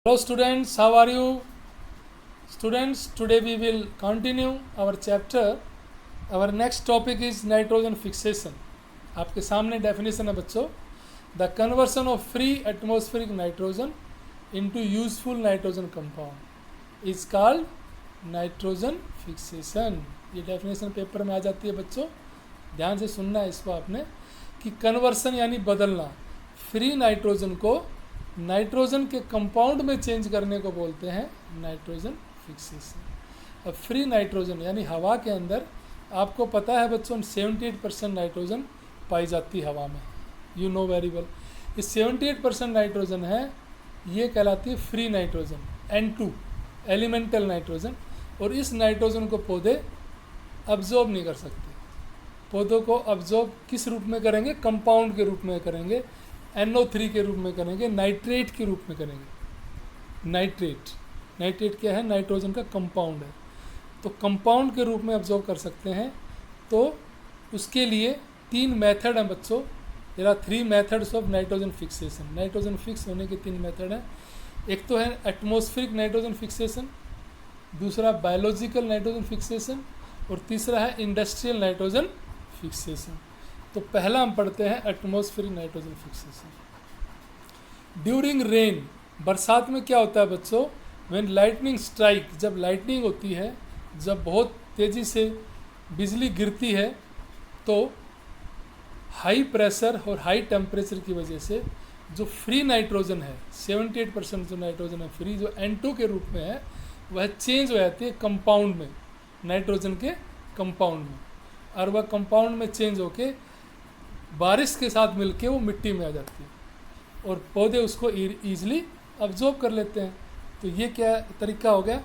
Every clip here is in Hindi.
Hello students, how are you? Students, today we will continue our chapter. Our next topic is nitrogen fixation. आपके सामने definition है बच्चों. The conversion of free atmospheric nitrogen into useful nitrogen compound is called nitrogen fixation. ये definition पेपर में आ जाती है बच्चों. ध्यान से सुनना है इसको आपने कि conversion यानी बदलना फ्री नाइट्रोजन को नाइट्रोजन के कंपाउंड में चेंज करने को बोलते हैं नाइट्रोजन फिक्सेशन. अब फ्री नाइट्रोजन यानी हवा के अंदर आपको पता है बच्चों 78% नाइट्रोजन पाई जाती है हवा में. You know very well. इस 78% नाइट्रोजन है ये कहलाती है free nitrogen N2 elemental nitrogen. और इस नाइट्रोजन को पौधे अब्जॉर्ब नहीं कर सकते. पौधों को अब्जॉर्ब किस रूप में करेंगे? कंपाउंड के रूप में करेंगे, NO3 के रूप में करेंगे, नाइट्रेट के रूप में करेंगे. नाइट्रेट क्या है? नाइट्रोजन का कंपाउंड है. तो कंपाउंड के रूप में अब्जॉर्ब कर सकते हैं. तो उसके लिए 3 मेथड हैं बच्चों. There are 3 methods of nitrogen fixation. Nitrogen fix होने के 3 मेथड हैं. एक तो है एटमॉस्फेरिक नाइट्रोजन फिक्सेशन, दूसरा बायोलॉजिकल नाइट्रोजन फिक्सेशन और तीसरा है इंडस्ट्रियल नाइट्रोजन फिक्सेशन. तो पहला हम पढ़ते हैं atmospheric nitrogen fixation. During rain, बरसात में क्या होता है बच्चों? व्हेन लाइटनिंग स्ट्राइक, जब लाइटनिंग होती है, जब बहुत तेज़ी से बिजली गिरती है, तो हाई प्रेशर और हाई टेम्परेचर की वजह से जो फ्री नाइट्रोजन है 78% जो नाइट्रोजन है फ्री, जो N2 के रूप में है, वह चेंज हो जाती है कंपाउंड में, नाइट्रोजन के कंपाउंड में. और वह कंपाउंड में चेंज होके बारिश के साथ मिलके वो मिट्टी में आ जाती है और पौधे उसको ईजिली अब्जॉर्ब कर लेते हैं. तो ये क्या तरीका हो गया?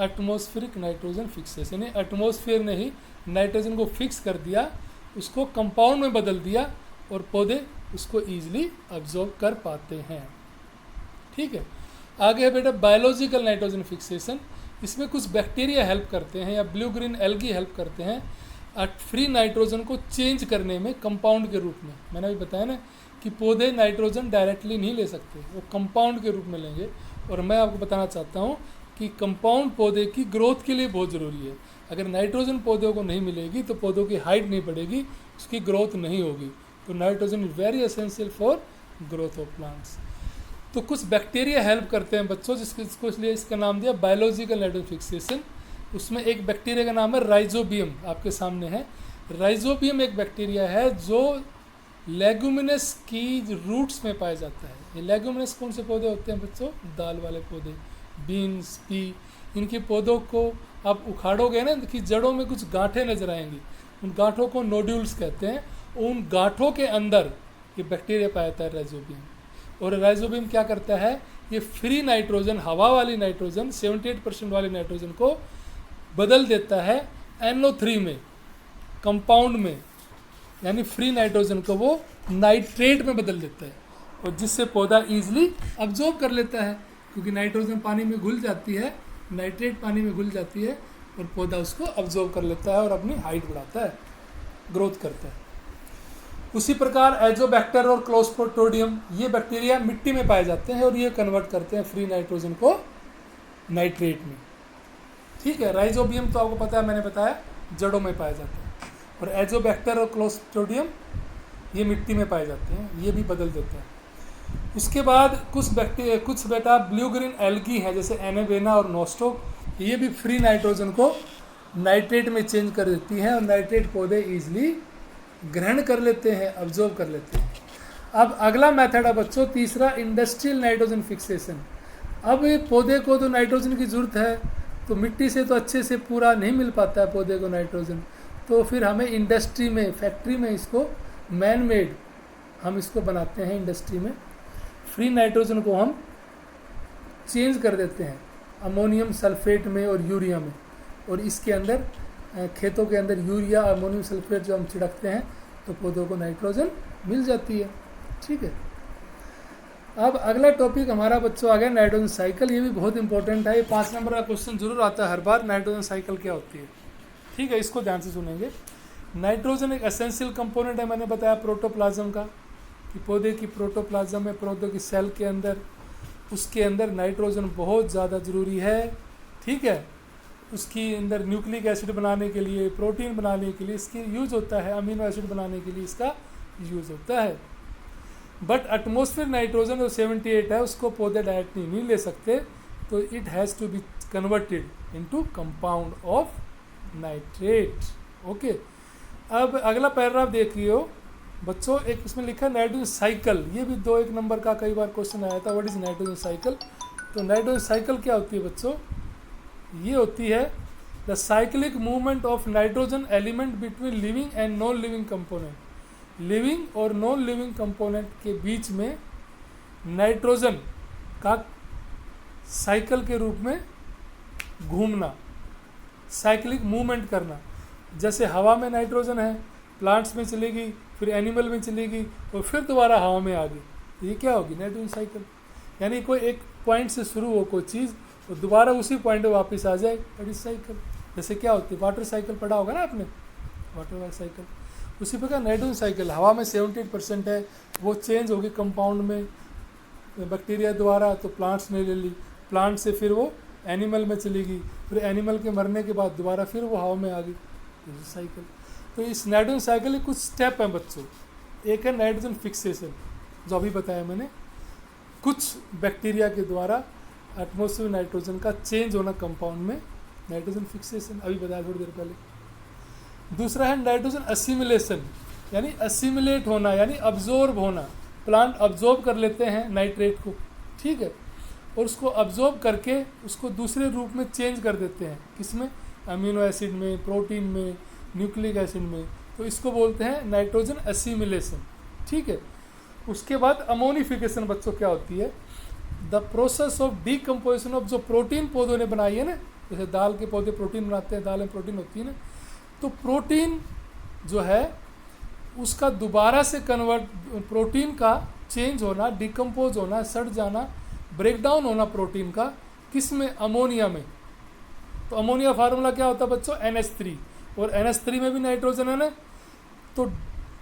Atmospheric nitrogen fixation. यानी एटमॉस्फेयर ने ही नाइट्रोजन को फिक्स कर दिया, उसको कंपाउंड में बदल दिया और पौधे उसको ईजिली अब्जॉर्ब कर पाते हैं. ठीक है. आगे है बेटा बायोलॉजिकल नाइट्रोजन फिक्सेशन. इसमें कुछ बैक्टीरिया हेल्प करते हैं या ब्लू ग्रीन एल्गी हेल्प करते हैं फ्री नाइट्रोजन को चेंज करने में कंपाउंड के रूप में. मैंने अभी बताया ना कि पौधे नाइट्रोजन डायरेक्टली नहीं ले सकते, वो कंपाउंड के रूप में लेंगे. और मैं आपको बताना चाहता हूँ कि कंपाउंड पौधे की ग्रोथ के लिए बहुत ज़रूरी है. अगर नाइट्रोजन पौधों को नहीं मिलेगी तो पौधों की हाइट नहीं बढ़ेगी, उसकी ग्रोथ नहीं होगी. तो nitrogen is very essential for growth of plants. तो कुछ बैक्टीरिया हेल्प करते हैं बच्चों, जिसको इसलिए इसका नाम दिया बायोलॉजिकल नाइट्रोजन फिक्सेशन. उसमें एक बैक्टीरिया का नाम है राइजोबियम, आपके सामने है. राइजोबियम एक बैक्टीरिया है जो लेगुमिनस की रूट्स में पाया जाता है. ये लेगुमिनस कौन से पौधे होते हैं बच्चों? दाल वाले पौधे, बीन्स, पी. इनके पौधों को आप उखाड़ोगे ना कि जड़ों में कुछ गांठें नजर आएंगी. उन गांठों को नोड्यूल्स कहते हैं. उन गांठों के अंदर ये बैक्टीरिया पाया जाता है राइजोबियम. और राइजोबियम क्या करता है? ये फ्री नाइट्रोजन, हवा वाली नाइट्रोजन, 78% वाली नाइट्रोजन को बदल देता है NO3 में, कंपाउंड में. यानी फ्री नाइट्रोजन को वो नाइट्रेट में बदल देता है और जिससे पौधा ईजिली अब्जॉर्ब कर लेता है, क्योंकि नाइट्रोजन पानी में घुल जाती है, नाइट्रेट पानी में घुल जाती है और पौधा उसको अब्जॉर्ब कर लेता है और अपनी हाइट बढ़ाता है, ग्रोथ करता है. उसी प्रकार एजोबैक्टर और क्लोस्ट्रिडियम, ये बैक्टीरिया मिट्टी में पाए जाते हैं और ये कन्वर्ट करते हैं फ्री नाइट्रोजन को नाइट्रेट में. ठीक है. राइजोबियम तो आपको पता है, मैंने बताया जड़ों में पाया जाता है. और एजोबैक्टर और क्लोस्ट्रिडियम ये मिट्टी में पाए जाते हैं, ये भी बदल देते हैं. उसके बाद कुछ बेटा ब्लू ग्रीन एल्गी हैं, जैसे एनेवेना और नोस्टोक. ये भी फ्री नाइट्रोजन को नाइट्रेट में चेंज कर देती हैं और नाइट्रेट पौधे ईजिली ग्रहण कर लेते हैं, अब्जॉर्ब कर लेते हैं. अब अगला मेथड है बच्चों तीसरा, इंडस्ट्रियल नाइट्रोजन फिक्सेशन. अब ये पौधे को तो नाइट्रोजन की ज़रूरत है, तो मिट्टी से तो अच्छे से पूरा नहीं मिल पाता है पौधे को नाइट्रोजन. तो फिर हमें इंडस्ट्री में, फैक्ट्री में इसको मैन मेड हम इसको बनाते हैं. इंडस्ट्री में फ्री नाइट्रोजन को हम चेंज कर देते हैं अमोनियम सल्फेट में और यूरिया में. और इसके अंदर खेतों के अंदर यूरिया, अमोनियम सल्फेट जो हम छिड़कते हैं तो पौधों को नाइट्रोजन मिल जाती है. ठीक है. अब अगला टॉपिक हमारा बच्चों आ गया नाइट्रोजन साइकिल. ये भी बहुत इंपॉर्टेंट है. ये 5 नंबर का क्वेश्चन जरूर आता है हर बार. नाइट्रोजन साइकिल क्या होती है? ठीक है, इसको ध्यान से सुनेंगे. नाइट्रोजन एक एसेंशियल कंपोनेंट है, मैंने बताया प्रोटोप्लाज्म का, कि पौधे की प्रोटोप्लाज्म में, पौधे की सेल के अंदर उसके अंदर नाइट्रोजन बहुत ज़्यादा ज़रूरी है, ठीक है। उसकी अंदर न्यूक्लिक एसिड बनाने के लिए, प्रोटीन बनाने के लिए इसके यूज़ होता है, अमीनो एसिड बनाने के लिए इसका यूज़ होता है। बट एटमॉस्फेयर नाइट्रोजन जो 78 है उसको पौधे डायरेक्टली नहीं ले सकते, तो it has to be converted into compound of nitrate. Okay, अब अगला पैराग्राफ देखिए बच्चों, एक इसमें लिखा है नाइट्रोजन साइकिल। ये भी 2 एक नंबर का कई बार क्वेश्चन आया था, व्हाट इज नाइट्रोजन साइकिल। तो नाइट्रोजन साइकिल क्या होती है बच्चों, ये होती है the cyclic movement of nitrogen element between living and non living component. Living और नॉन लिविंग कंपोनेंट के बीच में नाइट्रोजन का साइकिल के रूप में घूमना, साइक्लिक मूवमेंट करना। जैसे हवा में नाइट्रोजन है, प्लांट्स में चलेगी, फिर एनिमल में चलेगी और फिर दोबारा हवा में आ गई, तो ये क्या होगी, नाइट्रोजन साइकिल। यानी कोई एक पॉइंट से शुरू हो कोई चीज़ और दोबारा उसी पॉइंट पे वापस आ जाए, दैट इज साइकिल। जैसे क्या होती है, वाटर साइकिल पढ़ा होगा ना आपने, वाटर साइकिल। उसी प्रकार नाइट्रोजन साइकिल, हवा में 78% है, वो चेंज होगी कंपाउंड में बैक्टीरिया द्वारा, तो प्लांट्स ने ले ली, प्लांट से फिर वो एनिमल में चलेगी, फिर एनिमल के मरने के बाद दोबारा फिर वो हवा में आ गई, साइकिल। तो इस नाइट्रोजन साइकिल के कुछ स्टेप हैं बच्चों। एक है नाइट्रोजन फिक्सेशन, जो अभी बताया मैंने, कुछ बैक्टीरिया के द्वारा एटमॉस्फेयर नाइट्रोजन का चेंज होना कंपाउंड में, नाइट्रोजन फिक्सेशन अभी बताया थोड़ी देर पहले। दूसरा है नाइट्रोजन असिमिलेशन, यानी असिमिलेट होना, यानी अब्जॉर्ब होना। प्लांट अब्जॉर्ब कर लेते हैं नाइट्रेट को, ठीक है, और उसको अब्जॉर्ब करके उसको दूसरे रूप में चेंज कर देते हैं, किसमें, अमीनो एसिड में, प्रोटीन में, न्यूक्लिक एसिड में, तो इसको बोलते हैं नाइट्रोजन असिमिलेशन, ठीक है। उसके बाद अमोनिफिकेशन बच्चों क्या होती है, the process of decomposition of, जो प्रोटीन पौधों ने बनाई है ना, जैसे दाल के पौधे प्रोटीन बनाते हैं, दाल में प्रोटीन होती है ना, तो प्रोटीन जो है उसका दोबारा से कन्वर्ट, प्रोटीन का चेंज होना, डिकम्पोज होना, सड़ जाना, ब्रेकडाउन होना प्रोटीन का, किस में, अमोनिया में। तो अमोनिया फार्मूला क्या होता है बच्चों, NH3, और NH3 में भी नाइट्रोजन है ना, तो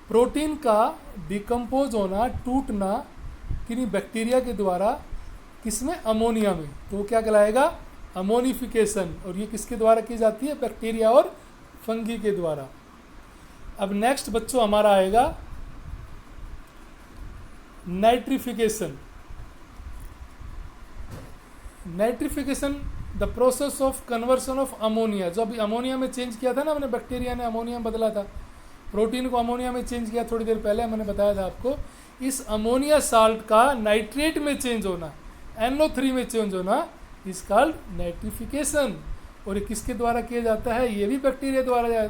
प्रोटीन का डिकम्पोज होना, टूटना किन्हीं बैक्टीरिया के द्वारा, किसमें, अमोनिया में, तो वो क्या कहलाएगा, अमोनिफिकेशन। और ये किसके द्वारा की जाती है, बैक्टीरिया और फंगी के द्वारा। अब नेक्स्ट बच्चों हमारा आएगा nitrification. Nitrification the process of conversion of ammonia, जो अभी अमोनिया में चेंज किया था ना हमने, बैक्टीरिया ने अमोनिया में बदला था, प्रोटीन को अमोनिया में चेंज किया, थोड़ी देर पहले मैंने बताया था आपको। इस अमोनिया साल्ट का नाइट्रेट में चेंज होना, NO3 में चेंज होना, इज कॉल्ड नाइट्रिफिकेशन। और ये किसके द्वारा किया जाता है, ये भी बैक्टीरिया द्वारा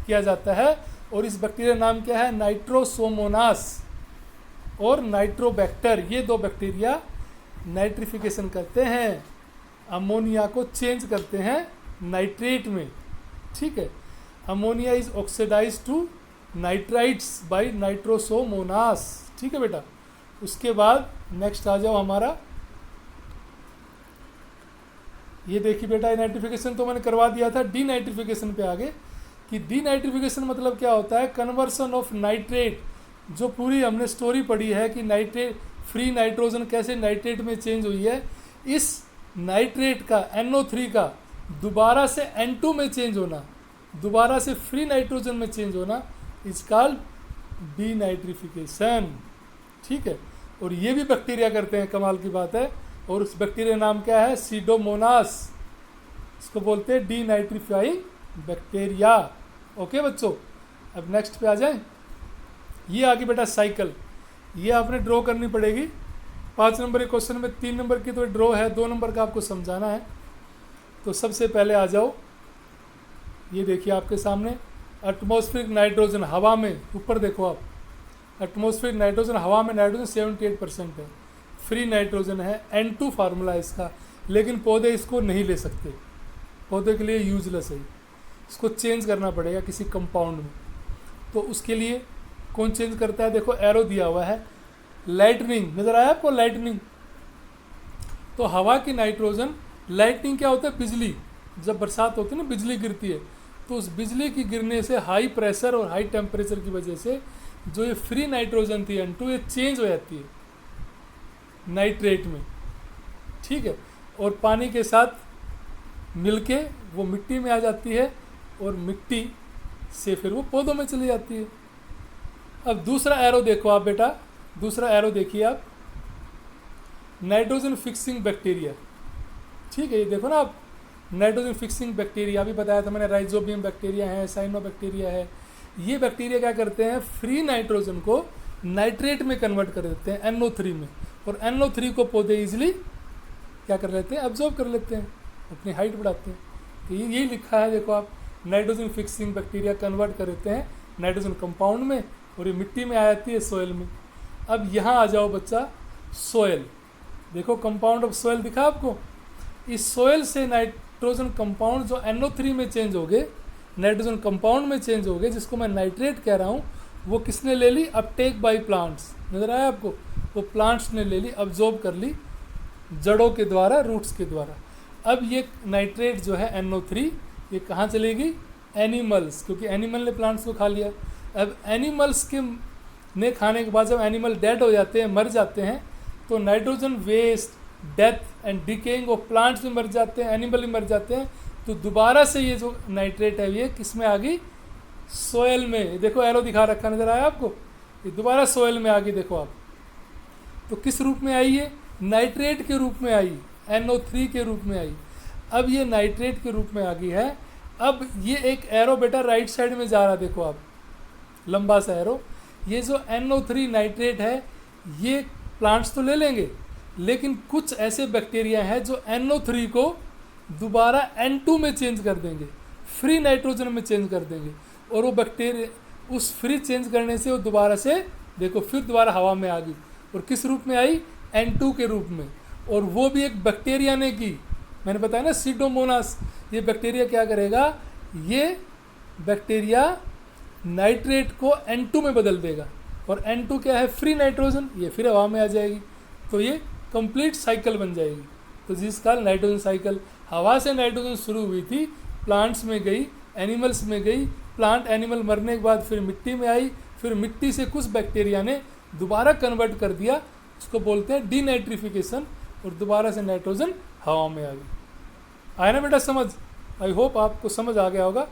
किया जाता है, और इस बैक्टीरिया नाम क्या है, नाइट्रोसोमोनास और नाइट्रोबैक्टर। ये 2 बैक्टीरिया नाइट्रिफिकेशन करते हैं, अमोनिया को चेंज करते हैं नाइट्रेट में, ठीक है। Ammonia is oxidise to nitrites by Nitrosomonas, ठीक है बेटा। उसके बाद नेक्स्ट आ जाओ हमारा, ये देखिए बेटा, नाइट्रिफिकेशन तो मैंने करवा दिया था, डीनाइट्रिफिकेशन पे आगे, कि डीनाइट्रिफिकेशन मतलब क्या होता है, कन्वर्सन ऑफ नाइट्रेट। जो पूरी हमने स्टोरी पढ़ी है कि नाइट्रेट, फ्री नाइट्रोजन कैसे नाइट्रेट में चेंज हुई है, इस नाइट्रेट का, NO3 का दोबारा से N2 में चेंज होना, दोबारा से फ्री नाइट्रोजन में चेंज होना, इज कॉल्ड डीनाइट्रिफिकेशन, ठीक है। और ये भी बैक्टीरिया करते हैं, कमाल की बात है। और उस बैक्टीरिया नाम क्या है, सीडोमोनास, इसको बोलते हैं डीनाइट्रीफाइंग बैक्टीरिया। ओके बच्चों, अब नेक्स्ट पे आ जाए। ये आगे बेटा साइकिल, ये आपने ड्रॉ करनी पड़ेगी। 5 नंबर के क्वेश्चन में 3 नंबर की तो ड्रॉ है, 2 नंबर का आपको समझाना है। तो सबसे पहले आ जाओ, ये देखिए आपके सामने, एटमॉस्फेरिक नाइट्रोजन हवा में, ऊपर देखो आप, एटमॉस्फेरिक नाइट्रोजन हवा में नाइट्रोजन 78% है, फ्री नाइट्रोजन है, N2 फार्मूला है इसका, लेकिन पौधे इसको नहीं ले सकते, पौधे के लिए यूजलेस है, इसको चेंज करना पड़ेगा किसी कंपाउंड में। तो उसके लिए कौन चेंज करता है, देखो एरो दिया हुआ है, लाइटनिंग, नजर आया आपको, लाइटनिंग। तो हवा की नाइट्रोजन, लाइटनिंग क्या होता है, बिजली, जब बरसात होती है ना, बिजली गिरती है, तो उस बिजली की गिरने से हाई प्रेशर और हाई टेम्परेचर की वजह से जो ये फ्री नाइट्रोजन थी N2, ये चेंज हो जाती है नाइट्रेट में, ठीक है, और पानी के साथ मिलके वो मिट्टी में आ जाती है और मिट्टी से फिर वो पौधों में चली जाती है। अब दूसरा एरो देखो आप बेटा, दूसरा एरो देखिए आप, नाइट्रोजन फिक्सिंग बैक्टीरिया। ठीक है, ये देखो ना आप, नाइट्रोजन फिक्सिंग बैक्टीरिया अभी बताया था मैंने, राइजोबियम बैक्टीरिया है, साइनोबैक्टीरिया है। ये बैक्टीरिया क्या करते हैं, फ्री नाइट्रोजन को नाइट्रेट में कन्वर्ट कर देते हैं, NO3 में, और NO3 को पौधे इजीली क्या कर लेते हैं, अब्जॉर्ब कर लेते हैं, अपनी हाइट बढ़ाते हैं। तो ये यही लिखा है देखो आप, नाइट्रोजन फिक्सिंग बैक्टीरिया कन्वर्ट कर देते हैं नाइट्रोजन कंपाउंड में, और ये मिट्टी में आ जाती है सॉइल में। अब यहाँ आ जाओ बच्चा, सॉइल देखो, कंपाउंड ऑफ सॉइल दिखा आपको। इस सॉइल से नाइट्रोजन कंपाउंड जो NO3 में चेंज हो गए, नाइट्रोजन कंपाउंड में चेंज हो गए, जिसको मैं नाइट्रेट कह रहा हूँ, वो किसने ले ली, अपटेक बाय प्लांट्स। नजर आया आपको, वो प्लांट्स ने ले ली, अब्जॉर्ब कर ली जड़ों के द्वारा, रूट्स के द्वारा। अब ये नाइट्रेट जो है NO3, ये कहाँ चलेगी, एनिमल्स, क्योंकि एनिमल ने प्लांट्स को खा लिया। अब एनिमल्स के ने खाने के बाद जब एनिमल डेड हो जाते हैं, मर जाते हैं, तो nitrogen waste, death and decaying of plants भी मर जाते हैं, एनिमल भी मर जाते हैं, तो दोबारा से ये जो नाइट्रेट है ये किस में आ गई, सोयल में। देखो एरो दिखा रखा नजर आया आपको, ये दोबारा सोयल में आ गई। देखो आप, तो किस रूप में आई है, नाइट्रेट के रूप में आई, NO3 के रूप में आई। अब ये नाइट्रेट के रूप में आ गई है। अब ये एक एरो बेटा राइट साइड में जा रहा, देखो आप, लंबा सा एरो। ये जो NO3 नाइट्रेट है, ये प्लांट्स तो ले लेंगे, लेकिन कुछ ऐसे बैक्टीरिया हैं जो NO3 को दोबारा N2 में चेंज कर देंगे, फ्री नाइट्रोजन में चेंज कर देंगे, और वो बैक्टीरिया उस फ्री चेंज करने से वो दोबारा से देखो फिर दोबारा हवा में आ गई, और किस रूप में आई, N2 के रूप में। और वो भी एक बैक्टीरिया ने की, मैंने बताया ना, सीडोमोनास। ये बैक्टीरिया क्या करेगा, ये बैक्टीरिया नाइट्रेट को N2 में बदल देगा, और N2 क्या है, फ्री नाइट्रोजन, ये फिर हवा में आ जाएगी, तो ये कंप्लीट साइकिल बन जाएगी। तो जिसका नाइट्रोजन साइकिल, हवा से नाइट्रोजन शुरू हुई थी, प्लांट्स में गई, एनिमल्स में गई, प्लांट एनिमल मरने के बाद फिर मिट्टी में आई, फिर मिट्टी से कुछ बैक्टीरिया ने दोबारा कन्वर्ट कर दिया, उसको बोलते हैं डीनाइट्रिफिकेशन, और दोबारा से नाइट्रोजन हवा में आ गई। आया ना बेटा समझ, आई होप आपको समझ आ गया होगा।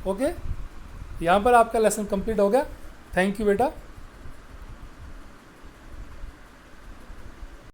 ओके, यहाँ पर आपका लेसन कंप्लीट हो गया। थैंक यू बेटा।